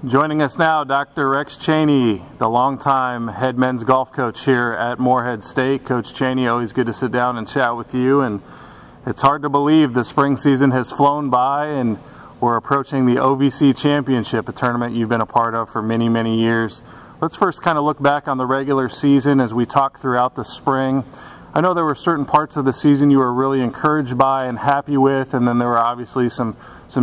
Joining us now, Dr. Rex Chaney, the longtime head men's golf coach here at Morehead State. Coach Chaney, always good to sit down and chat with you. And it's hard to believe the spring season has flown by and we're approaching the OVC Championship, a tournament you've been a part of for many, many years. Let's first kind of look back on the regular season as we talk throughout the spring. I know there were certain parts of the season you were really encouraged by and happy with, and then there were obviously some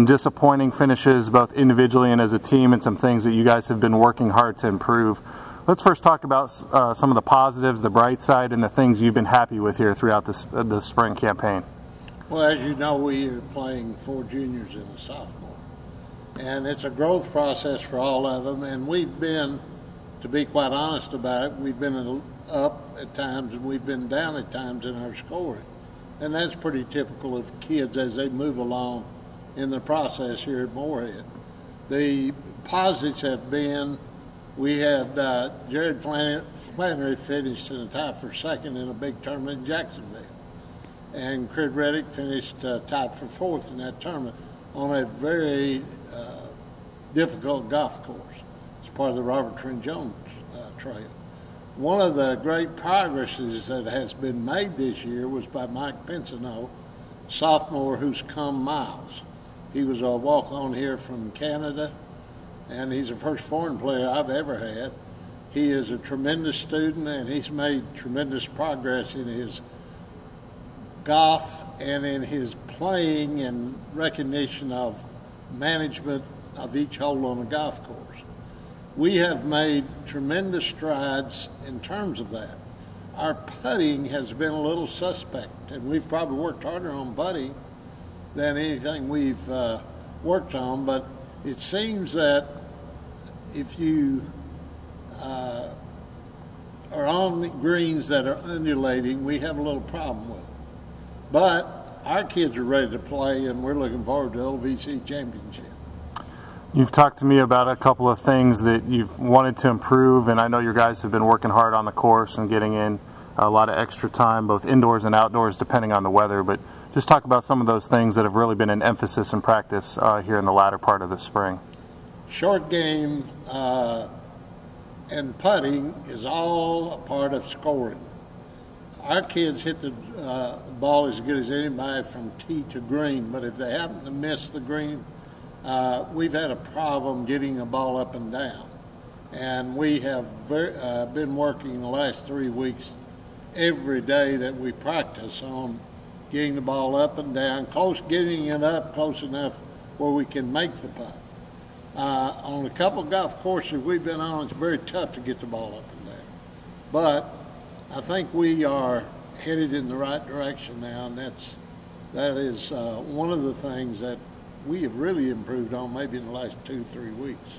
disappointing finishes both individually and as a team, and some things that you guys have been working hard to improve. Let's first talk about some of the positives, the bright side, and the things you've been happy with here throughout this spring campaign. Well, as you know, we are playing 4 juniors and a sophomore, and it's a growth process for all of them, and we've been, to be quite honest about it, we've been up at times and we've been down at times in our scoring, and that's pretty typical of kids as they move along in the process here at Morehead. The positives have been, we had Jared Flannery finished in a tie for second in a big tournament in Jacksonville, and Crid Reddick finished tied for 4th in that tournament on a very difficult golf course. It's part of the Robert Trent Jones Trail. One of the great progresses that has been made this year was by Mike Pinsino, sophomore, who's come miles. He was a walk-on here from Canada, and he's the first foreign player I've ever had. He is a tremendous student, and he's made tremendous progress in his golf and in his playing and recognition of management of each hole on a golf course. We have made tremendous strides in terms of that. Our putting has been a little suspect, and we've probably worked harder on putting than anything we've worked on, but it seems that if you are on greens that are undulating, we have a little problem with it. But our kids are ready to play, and we're looking forward to OVC Championship. You've talked to me about a couple of things that you've wanted to improve, and I know your guys have been working hard on the course and getting in a lot of extra time, both indoors and outdoors, depending on the weather. But just talk about some of those things that have really been an emphasis in practice here in the latter part of the spring. Short game and putting is all a part of scoring. Our kids hit the ball as good as anybody from tee to green, but if they happen to miss the green, we've had a problem getting the ball up and down. And we have been working the last 3 weeks every day that we practice on getting the ball up and down, getting it up close enough where we can make the putt. On a couple of golf courses we've been on, it's very tough to get the ball up and down. But I think we are headed in the right direction now, and that is one of the things that we have really improved on maybe in the last 2-3 weeks.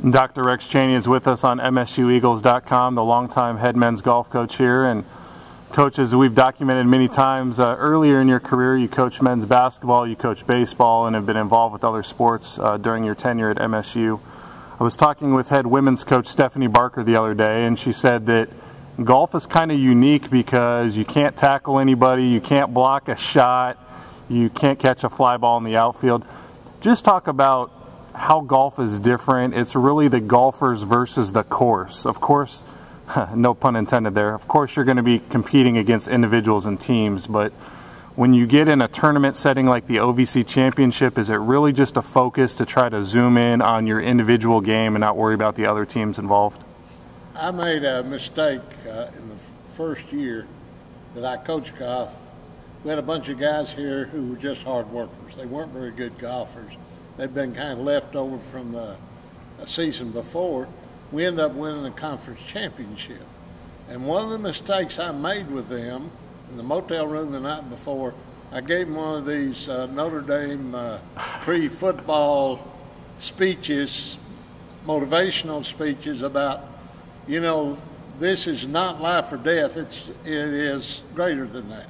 Dr. Rex Chaney is with us on MSUEagles.com, the longtime head men's golf coach here. And coaches, we've documented many times, earlier in your career you coached men's basketball, you coached baseball, and have been involved with other sports during your tenure at MSU. I was talking with head women's coach Stephanie Barker the other day, and she said that golf is kind of unique because you can't tackle anybody, you can't block a shot, you can't catch a fly ball in the outfield. Just talk about how golf is different. It's really the golfers versus the course. Of course, no pun intended there, of course you're going to be competing against individuals and teams, but when you get in a tournament setting like the OVC Championship, is it really just a focus to try to zoom in on your individual game and not worry about the other teams involved? I made a mistake in the first year that I coached golf. We had a bunch of guys here who were just hard workers. They weren't very good golfers. They've been kind of left over from the season before. We ended up winning the conference championship. And one of the mistakes I made with them in the motel room the night before, I gave them one of these Notre Dame pre-football speeches, motivational speeches about, you know, this is not life or death, it is greater than that.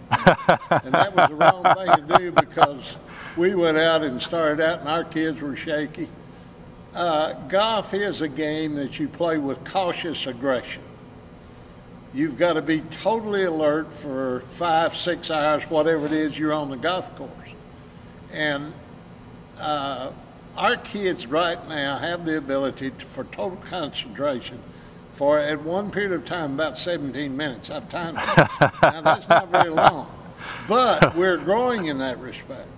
And that was the wrong thing to do because we went out and started out and our kids were shaky. Golf is a game that you play with cautious aggression. You've got to be totally alert for 5-6 hours, whatever it is you're on the golf course. And our kids right now have the ability for total concentration for, at one period of time, about 17 minutes. I've timed it. Now, that's not very long, but we're growing in that respect.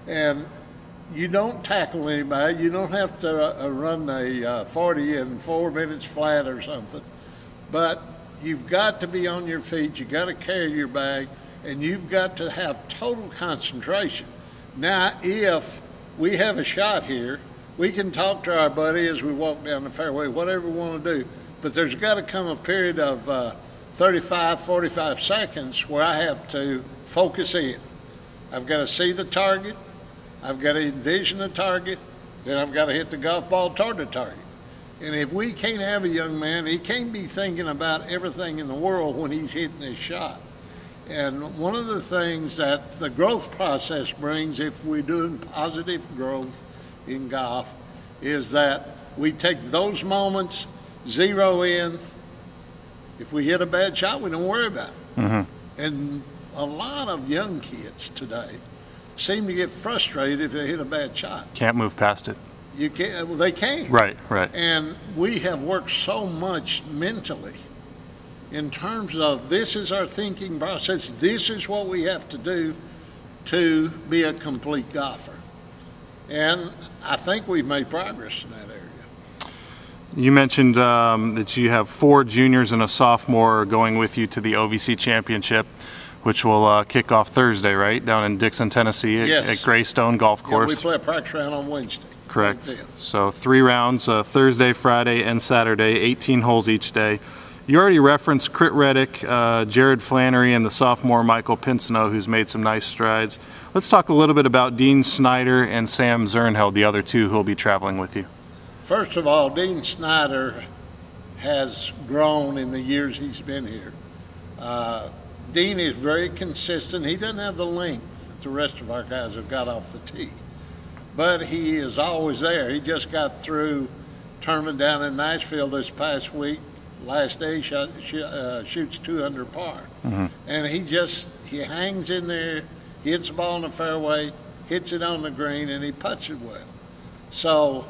And you don't tackle anybody. You don't have to run a 40 in 4 minutes flat or something. But you've got to be on your feet. You've got to carry your bag, and you've got to have total concentration. Now, if we have a shot here, we can talk to our buddy as we walk down the fairway, whatever we want to do. But there's got to come a period of 35, 45 seconds where I have to focus in. I've got to see the target. I've got to envision the target, then I've got to hit the golf ball toward the target. And if we can't have a young man, he can't be thinking about everything in the world when he's hitting his shot. And one of the things that the growth process brings, if we're doing positive growth in golf, is that we take those moments, zero in. If we hit a bad shot, we don't worry about it. Mm-hmm. And a lot of young kids today seem to get frustrated if they hit a bad shot. Can't move past it. You can't. Well, they can't. Right. And we have worked so much mentally in terms of this is our thinking process. This is what we have to do to be a complete golfer. And I think we've made progress in that area. You mentioned that you have 4 juniors and a sophomore going with you to the OVC Championship, which will kick off Thursday, right, down in Dixon, Tennessee at Greystone Golf Course. Yeah, we play a practice round on Wednesday. Correct. So 3 rounds, Thursday, Friday, and Saturday, 18 holes each day. You already referenced Crit Reddick, Jared Flannery, and the sophomore Michael Pinsino, who's made some nice strides. Let's talk a little bit about Dean Snyder and Sam Zernheld, the other 2 who will be traveling with you. First of all, Dean Snyder has grown in the years he's been here. Dean is very consistent. He doesn't have the length that the rest of our guys have got off the tee, but he is always there. He just got through tournament down in Nashville this past week. Last day, shoots 2 under par. Mm-hmm. And he hangs in there, hits the ball in the fairway, hits it on the green, and he putts it well. So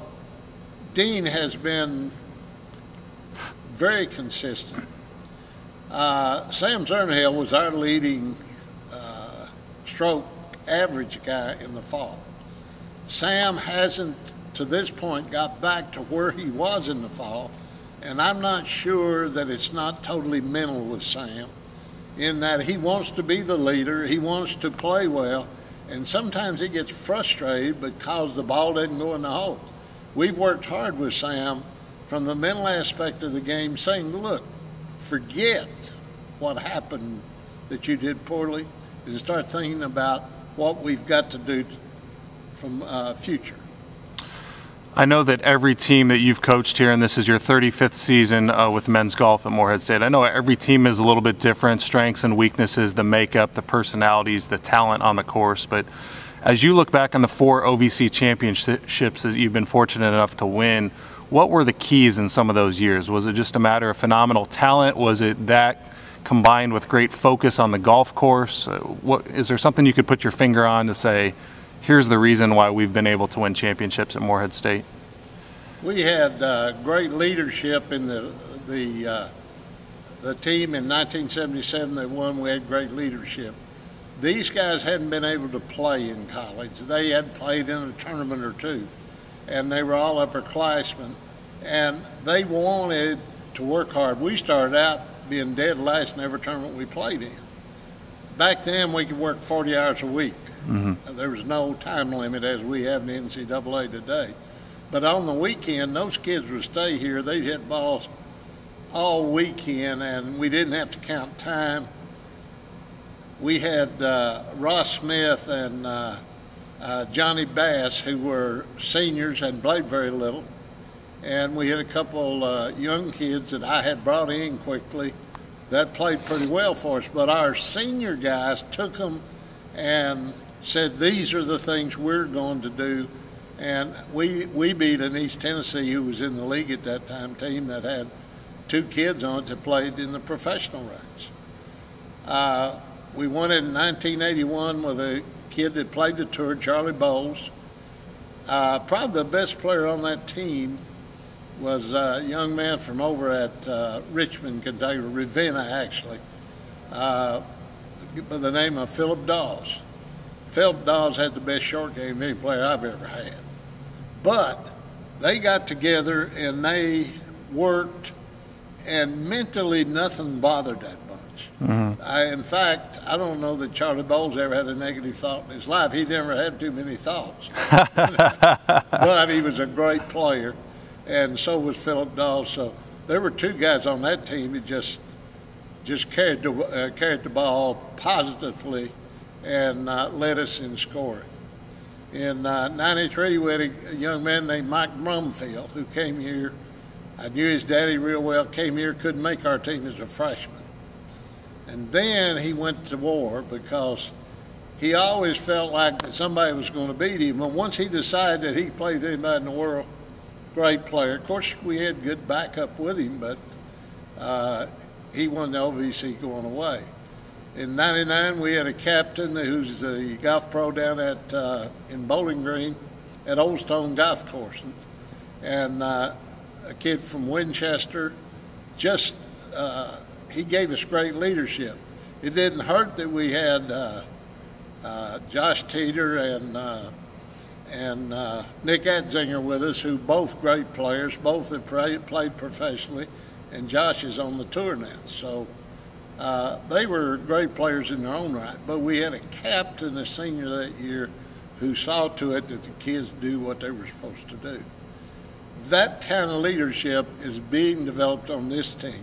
Dean has been very consistent. Sam Zernheld was our leading stroke average guy in the fall. Sam hasn't, to this point, got back to where he was in the fall, and I'm not sure that it's not totally mental with Sam, in that he wants to be the leader, he wants to play well, and sometimes he gets frustrated because the ball doesn't go in the hole. We've worked hard with Sam from the mental aspect of the game, saying, look, forget what happened that you did poorly, and start thinking about what we've got to do from future. I know that every team that you've coached here, and this is your 35th season with men's golf at Morehead State, I know every team is a little bit different, strengths and weaknesses, the makeup, the personalities, the talent on the course, but as you look back on the 4 OVC championships that you've been fortunate enough to win, what were the keys in some of those years? Was it just a matter of phenomenal talent? Was it that combined with great focus on the golf course? Is there something you could put your finger on to say, here's the reason why we've been able to win championships at Morehead State? We had great leadership in the team in 1977 that won. We had great leadership. These guys hadn't been able to play in college. They had played in a tournament or 2, and they were all upperclassmen, and they wanted to work hard. We started out being dead last in every tournament we played in. Back then, we could work 40 hours a week. Mm-hmm. There was no time limit as we have in the NCAA today. But on the weekend, those kids would stay here. They'd hit balls all weekend, and we didn't have to count time. We had Ross Smith and Johnny Bass, who were seniors and played very little. And we had a couple young kids that I had brought in quickly that played pretty well for us. But our senior guys took them and said, these are the things we're going to do. And we beat an East Tennessee, who was in the league at that time, team that had 2 kids on it that played in the professional ranks. We won it in 1981 with a kid that played the tour, Charlie Bowles. Probably the best player on that team was a young man from over at Richmond, Kentucky, Ravenna actually, by the name of Philip Dawes. Philip Dawes had the best short game of any player I've ever had. But they got together and they worked, and mentally nothing bothered that bunch. Mm-hmm. In fact, I don't know that Charlie Bowles ever had a negative thought in his life. He never had too many thoughts. But he was a great player, and so was Philip Dawes. So there were two guys on that team that just carried the ball positively and led us in scoring. In '93, we had a young man named Mike Brumfield who came here. I knew his daddy real well, came here, couldn't make our team as a freshman. And then he went to war because he always felt like that somebody was going to beat him. And once he decided that he could play with anybody in the world, great player. Of course, we had good backup with him, but he won the OVC going away. In '99, we had a captain who's the golf pro down at in Bowling Green at Old Stone Golf Course, and a kid from Winchester. Just he gave us great leadership. It didn't hurt that we had Josh Teeter and Nick Atzinger with us, who both great players. Both have played professionally, and Josh is on the tour now. So. They were great players in their own right, but we had a captain, a senior that year, who saw to it that the kids do what they were supposed to do. That kind of leadership is being developed on this team,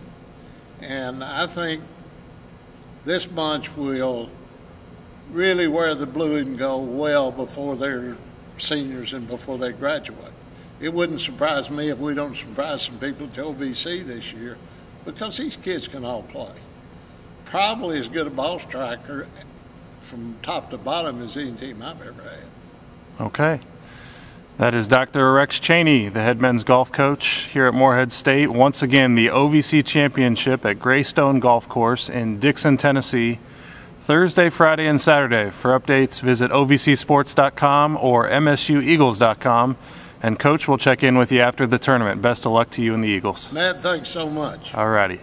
and I think this bunch will really wear the blue and gold well before they're seniors and before they graduate. It wouldn't surprise me if we don't surprise some people at OVC this year, because these kids can all play. Probably as good a ball striker from top to bottom as any team I've ever had. Okay. That is Dr. Rex Chaney, the head men's golf coach here at Morehead State. Once again, the OVC Championship at Greystone Golf Course in Dixon, Tennessee, Thursday, Friday, and Saturday. For updates, visit ovcsports.com or msueagles.com. And Coach will check in with you after the tournament. Best of luck to you and the Eagles. Matt, thanks so much. All righty.